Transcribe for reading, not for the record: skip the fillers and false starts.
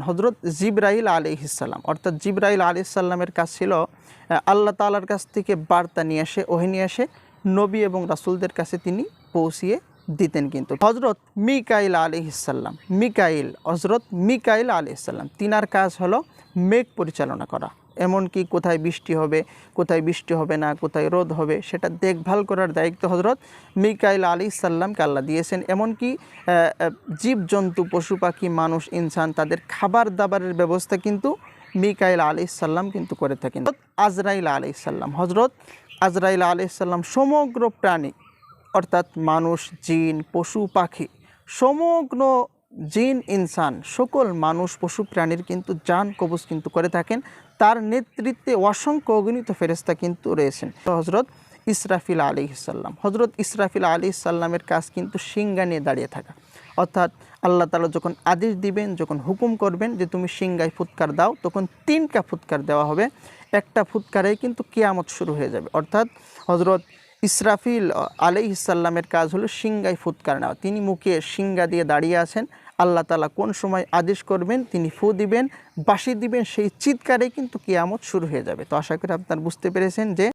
হজরত জিবরাইল আলাইহিসসালাম অর্থাৎ জিবরাইল আলাইহিসসালামের কাজ ছিল আল্লাহ তাআলার কাছ থেকে বার্তা নিয়ে আসে, ওহী নিয়ে আসে নবী এবং রাসূলদের কাছে তিনি পৌঁছিয়ে দিতেন। কিন্তু হজরত মিকাইল আলাইহিসসালাম হজরত মিকাইল আলাইহিসসালাম তিনার কাজ হলো মেঘ পরিচালনা করা, এমনকি কোথায় বৃষ্টি হবে কোথায় বৃষ্টি হবে না, কোথায় রোদ হবে সেটা দেখভাল করার দায়িত্ব হজরত মিকাইল আলাইহিসসালামকে আল্লাহ দিয়েছেন। এমনকি জীবজন্তু, পশু পাখি, মানুষ, ইনসান তাদের খাবার দাবারের ব্যবস্থা কিন্তু মিকাইল আলাইহিসসালাম কিন্তু করে থাকেন। হজরত আজরাইল আলাইহিসসালাম সমগ্র প্রাণী অর্থাৎ মানুষ, জিন, পশু পাখি, সমগ্র জিন ইনসান সকল মানুষ পশু প্রাণীর কিন্তু জান কবজ কিন্তু করে থাকেন। তার নেতৃত্বে অসংখ্য অগণিত ফেরেশতা কিন্তু রয়েছেন। হজরত ইসরাফিল আলাইহিসসালামের কাজ কিন্তু সিংহা নিয়ে দাঁড়িয়ে থাকা, অর্থাৎ আল্লাহ তাআলা যখন আদেশ দিবেন, যখন হুকুম করবেন যে তুমি সিংহায় ফুৎকার দাও, তখন 3টা ফুৎকার দেওয়া হবে। একটা ফুৎকারেই কিন্তু কিয়ামত শুরু হয়ে যাবে। অর্থাৎ হজরত ইসরাফিল আলাইহিসসালামের কাজ হলো সিংহায় ফুৎকার নেওয়া। তিনি মুখে সিংহা দিয়ে দাঁড়িয়ে আছেন। আল্লাহ তাআলা কোন সময় আদেশ করবেন তিনি ফু দিবেন, বাঁশি দিবেন, সেই চিৎকারেই কিন্তু কিয়ামত শুরু হয়ে যাবে। তো আশা করি আপনারা বুঝতে পেরেছেন যে